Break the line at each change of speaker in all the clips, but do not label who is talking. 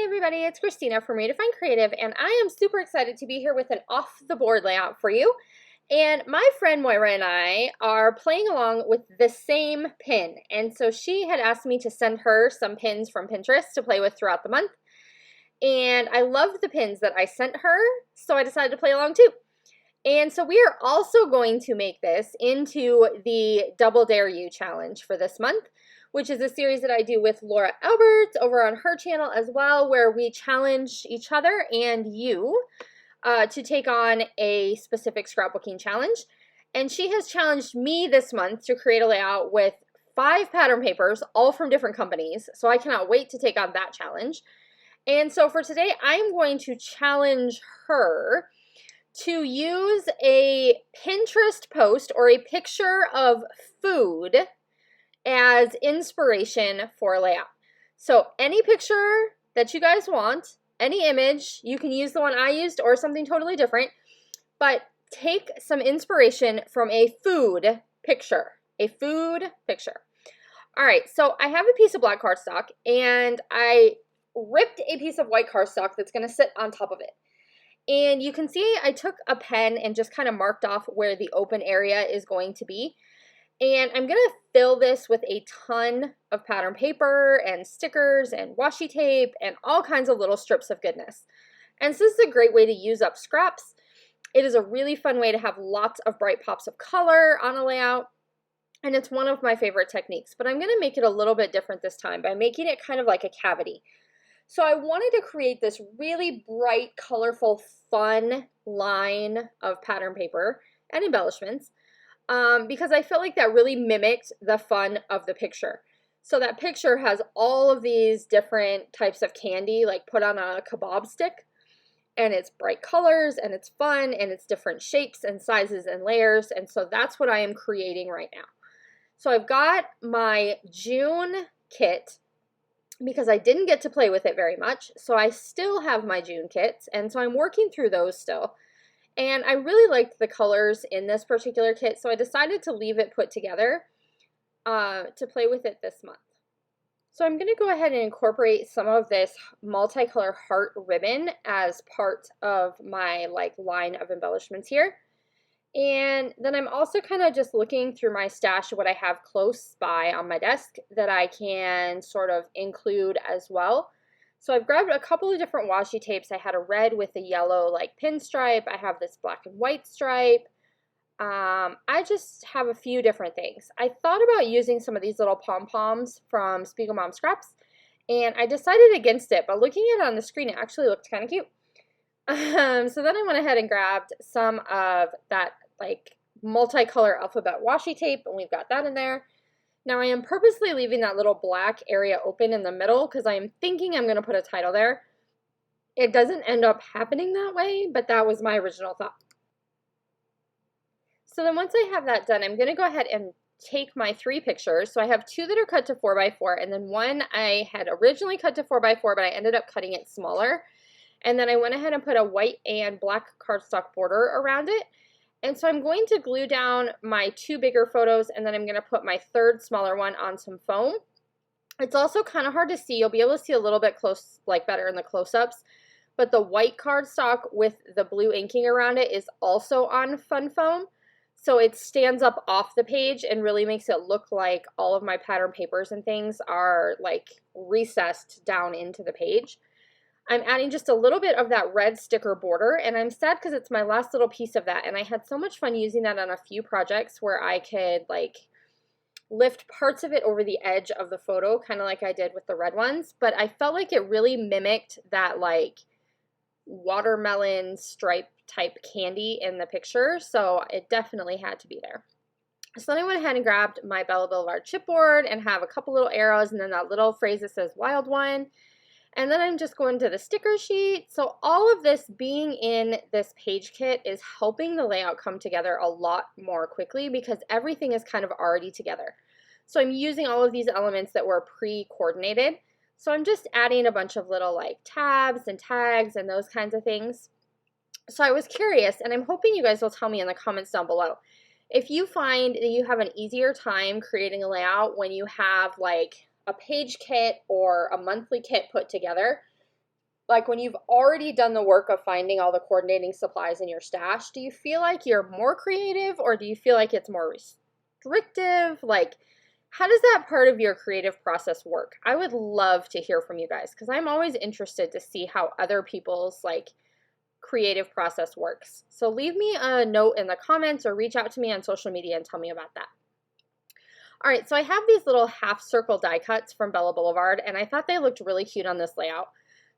Hey everybody, it's Christina from Redefine Creative, and I am super excited to be here with an off-the-board layout for you. And my friend Moira and I are playing along with the same pin, and so she had asked me to send her some pins from Pinterest to play with throughout the month. And I loved the pins that I sent her, so I decided to play along too. And so we are also going to make this into the Double Dare You challenge for this month, which is a series that I do with Laura Alberts over on her channel as well, where we challenge each other and you to take on a specific scrapbooking challenge. And she has challenged me this month to create a layout with 5 pattern papers, all from different companies. So I cannot wait to take on that challenge. And so for today, I'm going to challenge her to use a Pinterest post or a picture of food as inspiration for a layout. So any picture that you guys want, any image, you can use the one I used or something totally different, but take some inspiration from a food picture, All right, so I have a piece of black cardstock and I ripped a piece of white cardstock that's gonna sit on top of it. And you can see I took a pen and just kind of marked off where the open area is going to be. And I'm going to fill this with a ton of pattern paper and stickers and washi tape and all kinds of little strips of goodness. And so this is a great way to use up scraps. It is a really fun way to have lots of bright pops of color on a layout. And it's one of my favorite techniques. But I'm going to make it a little bit different this time by making it kind of like a cavity. So I wanted to create this really bright, colorful, fun line of pattern paper and embellishments because I felt like that really mimicked the fun of the picture. So that picture has all of these different types of candy like put on a kebab stick, and it's bright colors and it's fun and it's different shapes and sizes and layers, and so that's what I am creating right now. So I've got my June kit because I didn't get to play with it very much, so I still have my June kits, and so I'm working through those still. And I really liked the colors in this particular kit, so I decided to leave it put together to play with it this month. So I'm going to go ahead and incorporate some of this multicolor heart ribbon as part of my line of embellishments here. And then I'm also kind of just looking through my stash of what I have close by on my desk that I can sort of include as well. So I've grabbed a couple of different washi tapes. I had a red with a yellow pinstripe. I have this black and white stripe. I just have a few different things. I thought about using some of these little pom-poms from Spiegel Mom Scraps, and I decided against it, but looking at it on the screen, it actually looked kind of cute. So then I went ahead and grabbed some of that multicolor alphabet washi tape, and we've got that in there. Now I am purposely leaving that little black area open in the middle because I am thinking I'm going to put a title there. It doesn't end up happening that way, but that was my original thought. So then once I have that done, I'm going to go ahead and take my 3 pictures. So I have 2 that are cut to 4x4, and then one I had originally cut to 4x4, but I ended up cutting it smaller. And then I went ahead and put a white and black cardstock border around it. And so I'm going to glue down my 2 bigger photos, and then I'm going to put my 3rd smaller one on some foam. It's also kind of hard to see. You'll be able to see a little bit close, better in the close-ups. But the white cardstock with the blue inking around it is also on fun foam. So it stands up off the page and really makes it look like all of my pattern papers and things are recessed down into the page. I'm adding just a little bit of that red sticker border, and I'm sad because it's my last little piece of that, and I had so much fun using that on a few projects where I could lift parts of it over the edge of the photo, kind of like I did with the red ones, but I felt like it really mimicked that watermelon stripe type candy in the picture, so it definitely had to be there. So then I went ahead and grabbed my Bella Boulevard chipboard and have a couple little arrows and then that little phrase that says wild one. And then I'm just going to the sticker sheet. So all of this being in this page kit is helping the layout come together a lot more quickly because everything is kind of already together. So I'm using all of these elements that were pre-coordinated. So I'm just adding a bunch of little tabs and tags and those kinds of things. So I was curious, and I'm hoping you guys will tell me in the comments down below if you find that you have an easier time creating a layout when you have a page kit or a monthly kit put together, Like when you've already done the work of finding all the coordinating supplies in your stash, do you feel like you're more creative or do you feel like it's more restrictive? Like, how does that part of your creative process work? I would love to hear from you guys because I'm always interested to see how other people's like creative process works. So leave me a note in the comments or reach out to me on social media and tell me about that. All right, so I have these little half circle die cuts from Bella Boulevard, and I thought they looked really cute on this layout.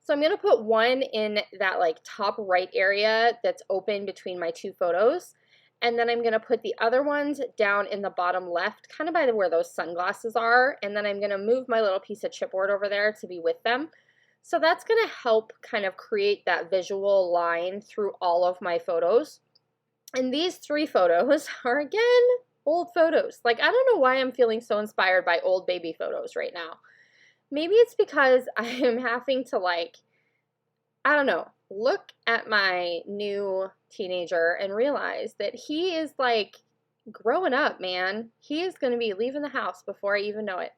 So I'm gonna put one in that like top right area that's open between my two photos. And then I'm gonna put the other ones down in the bottom left, kind of by where those sunglasses are. And then I'm gonna move my little piece of chipboard over there to be with them. So that's gonna help kind of create that visual line through all of my photos. And these 3 photos are, again, old photos. Like, I don't know why I'm feeling so inspired by old baby photos right now. Maybe it's because I am having to, like, I don't know, look at my new teenager and realize that he is, like, growing up, man. He is going to be leaving the house before I even know it.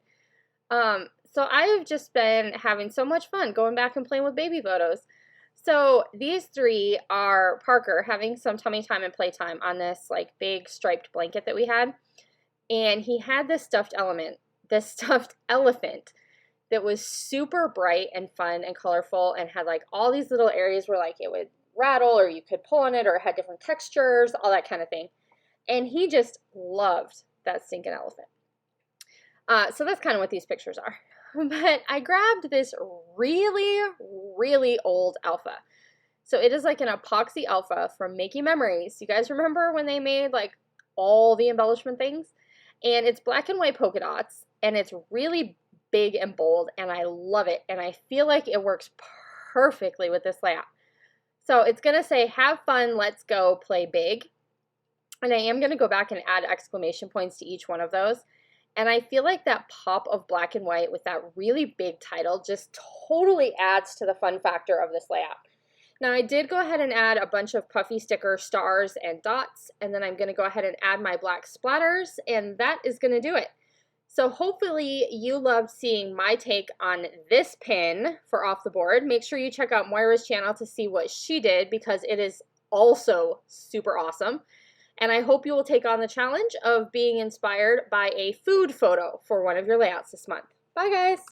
So I've just been having so much fun going back and playing with baby photos. So these 3 are Parker having some tummy time and playtime on this like big striped blanket that we had. And he had this stuffed elephant that was super bright and fun and colorful and had like all these little areas where like it would rattle or you could pull on it or it had different textures, all that kind of thing. And he just loved that stinking elephant. So that's kind of what these pictures are. But I grabbed this really, really old alpha. So it is like an epoxy alpha from Making Memories. You guys remember when they made like all the embellishment things? And it's black and white polka dots, and it's really big and bold, and I love it. And I feel like it works perfectly with this layout. So it's going to say, have fun, let's go, play big. And I am going to go back and add exclamation points to each one of those. And I feel like that pop of black and white with that really big title just totally adds to the fun factor of this layout. Now I did go ahead and add a bunch of puffy sticker stars and dots, and then I'm going to go ahead and add my black splatters, and that is going to do it. So hopefully you loved seeing my take on this pin for Off the Board. Make sure you check out Moira's channel to see what she did because it is also super awesome. And I hope you will take on the challenge of being inspired by a food photo for one of your layouts this month. Bye, guys.